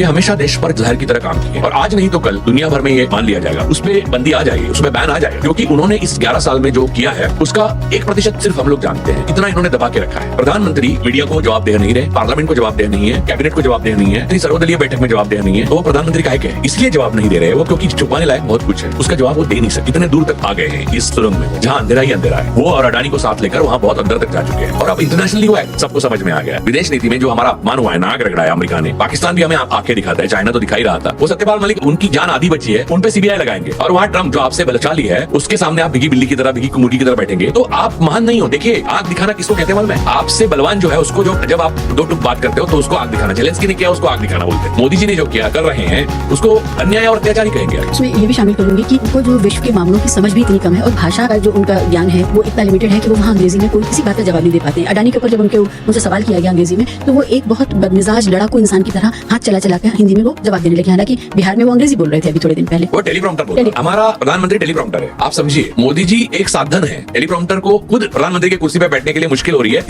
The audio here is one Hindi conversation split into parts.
ये हमेशा देश पर जहर की तरह काम किए और आज नहीं तो कल दुनिया भर में ये मान लिया जाएगा, उस पे बंदी आ जाएगी, उसमें बैन आ जाएगा, क्योंकि उन्होंने इस 11 साल में जो किया है उसका 1% सिर्फ हम लोग जानते हैं। इतना इन्होंने दबा के रखा है। प्रधानमंत्री मीडिया को जवाब दे नहीं रहे, पार्लियामेंट को जवाब दे नहीं है, कैबिनेट को जवाब दे नहीं है, सर्वदलीय बैठक में जवाब दे नहीं है। तो वो प्रधानमंत्री काहे के इसलिए जवाब नहीं दे रहे वो क्योंकि छुपाने लायक बहुत कुछ है, उसका जवाब वो दे नहीं सकते। इतने दूर तक आ गए हैं इस सुरंग में जहाँ अंधेरा ही अंधेरा है। वो और अडानी को साथ लेकर वहाँ बहुत अंदर तक जा चुके हैं और अब इंटरनेशनली हुआ है, सबको समझ में आ गया। विदेश नीति में जो हमारा अपमान हुआ है, नाक रगड़ा है अमेरिका ने, पाकिस्तान भी हमें आंखें दिखाता है, चाइना तो दिखाई रहा था। वो सत्यपाल मलिक उनकी जान आधी बची है, उन पे सीबीआई लगाएंगे और वहाँ ट्रम्प जो आपसे बलशाली है उसके सामने आप भिगी बिल्ली की तरह, भिगी मुर्गी की तरह बैठेंगे। तो आप महान नहीं हो। देखिए आग दिखाना किसको कहते हैं मालूम है? आपसे बलवान जो है उसको, जो जब आप दो टुक बात करते हो तो उसको आग दिखाना। जेलेंस्की ने किया उसको आग दिखाना बोलते हैं। मोदी जी ने जो किया कर रहे हैं उसको अन्याय और अत्याचार ही कहेंगे। उसमें ये भी शामिल करूंगी कि उनको जो विश्व के मामलों की समझ भी इतनी कम है और भाषा का जो उनका ज्ञान है वो इतना लिमिटेड है कि वो वहाँ अंग्रेजी में कोई किसी बात का जवाब नहीं दे पाते हैं। अडानी के ऊपर जब उनसे सवाल किया गया अंग्रेजी में तो वो एक बहुत बदमिजाज लड़ाकू इंसान की तरह हाथ चला कर हिंदी में वो जवाब देने लगे। हालांकि बिहार में वो अंग्रेजी बोल रहे थे अभी थोड़े दिन पहले। वो टेलीप्रॉम्प्टर बोल रहे हैं। हमारा प्रधानमंत्री टेलीप्रॉम्प्टर है। आप समझिए मोदी जी एक साधन है। टेलीप्रॉम्प्टर को खुद प्रधानमंत्री की कुर्सी पर बैठने के लिए मुश्किल हो रही है,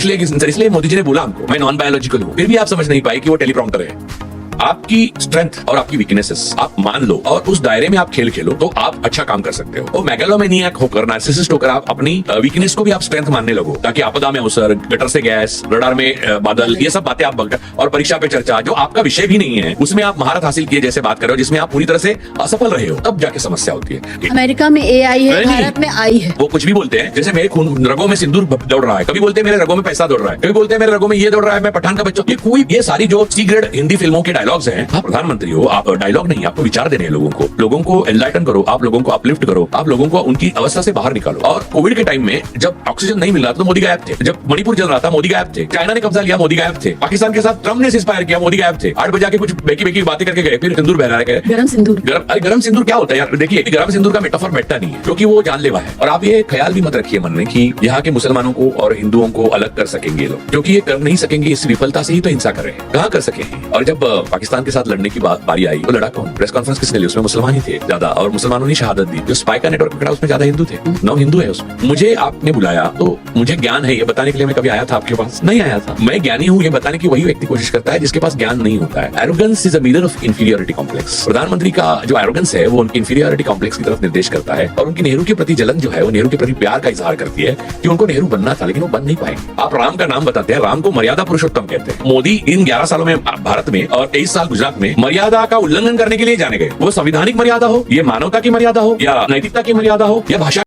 इसलिए मोदी जी ने बोला हमको मैं नॉन बायोलॉजिकल हूँ। फिर भी आप समझ नहीं पाए कि वो टेलीप्रॉम्प्टर है। आपकी स्ट्रेंथ और आपकी वीकनेसेस आप मान लो और उस दायरे में आप खेल खेलो तो आप अच्छा काम कर सकते हो। और मेगालोमैनियाक होकर, नार्सिसिस्ट होकर आप अपनी वीकनेस को भी आप स्ट्रेंथ मानने लगो, ताकि आपदा में अवसर, गटर से गैस, रडार में बादल, ये सब बातें आप बंकर और परीक्षा पे चर्चा जो आपका विषय भी नहीं है उसमें आप महारत हासिल किए जैसे बात कर रहे हो, जिसमें आप पूरी तरह से असफल रहे हो, तब जाके समस्या होती है। अमेरिका में AI है, भारत में आई है। वो कुछ भी बोलते हैं, जैसे मेरे खून रगों में सिंदूर दौड़ रहा है, कभी बोलते हैं मेरे रगों में पैसा दौड़ रहा है, कभी बोलते हैं मेरे रगों में ये दौड़ रहा है, मैं पठान का बच्चा। ये सारी जो सी ग्रेड हिंदी फिल्मों के डायलॉग्स हैं। आप प्रधानमंत्री हो, आप डायलॉग नहीं, आपको विचार देने हैं लोगों को एनलाइटन करो, आप लोगों को अपलिफ्ट करो, आप लोगों को उनकी अवस्था से बाहर निकालो। और कोविड के टाइम में जब ऑक्सीजन नहीं मिल रहा था तो मोदी गायब थे, जब मणिपुर जल रहा था मोदी गायब थे, चाइना ने कब्जा लिया मोदी गायब थे, पाकिस्तान के साथ ट्रम्प ने सीज़फायर किया मोदी गायब थे, 8 बजे के कुछ बेकी बातें करके गए, फिर सिंदूर बहरा गए। गरम सिंदूर, गरम सिंदूर क्या होता है यार? देखिए गरम सिंदूर का मेटाफर बैठता नहीं है क्योंकि वो जानलेवा है। और आप ये ख्याल भी मत रखिए मन में कि यहाँ के मुसलमानों को और हिंदुओं को अलग कर सकेंगे लोग, क्योंकि ये कर नहीं सकेंगे। इस विफलता से ही तो हिंसा कर रहे हैं, कहाँ कर सके। और जब पाकिस्तान के साथ लड़ने की बारी आई, वो लड़ा कौन? प्रेस कॉन्फ्रेंस किसने ली? उसमें मुसलमान ही थे ज्यादा और मुसलमानों ने शहादत दी। जो स्पाई का नेटवर्क पकड़ा उसमें ज्यादा हिंदू थे, 9 हिंदू है उसमें। मुझे आपने बुलाया तो मुझे ज्ञान है ये बताने के लिए मैं कभी आया था आपके पास? नहीं आया था। मैं ज्ञानी हूँ ये बताने की वही व्यक्ति कोशिश करता है जिसके पास ज्ञान नहीं होता है। Arrogance is a mirror of inferiority complex. प्रधानमंत्री का जो एरोगेंस है वो उनकी इंफीरियरिटी कॉम्प्लेक्स की तरफ निर्देश करता है और उनकी नेहरू के प्रति जलन जो है वो नेहरू के प्रति प्यार का इजहार करती है कि उनको नेहरू बनना था लेकिन वो बन नहीं पाएंगे। आप राम का नाम बताते हैं, राम को मर्यादा पुरुषोत्तम कहते हैं। मोदी इन 11 सालों में भारत में और 23 साल गुजरात में मर्यादा का उल्लंघन करने के लिए जाने गए। वो संविधानिक मर्यादा हो, ये मानवता की मर्यादा हो, या नैतिकता की मर्यादा हो, या भाषा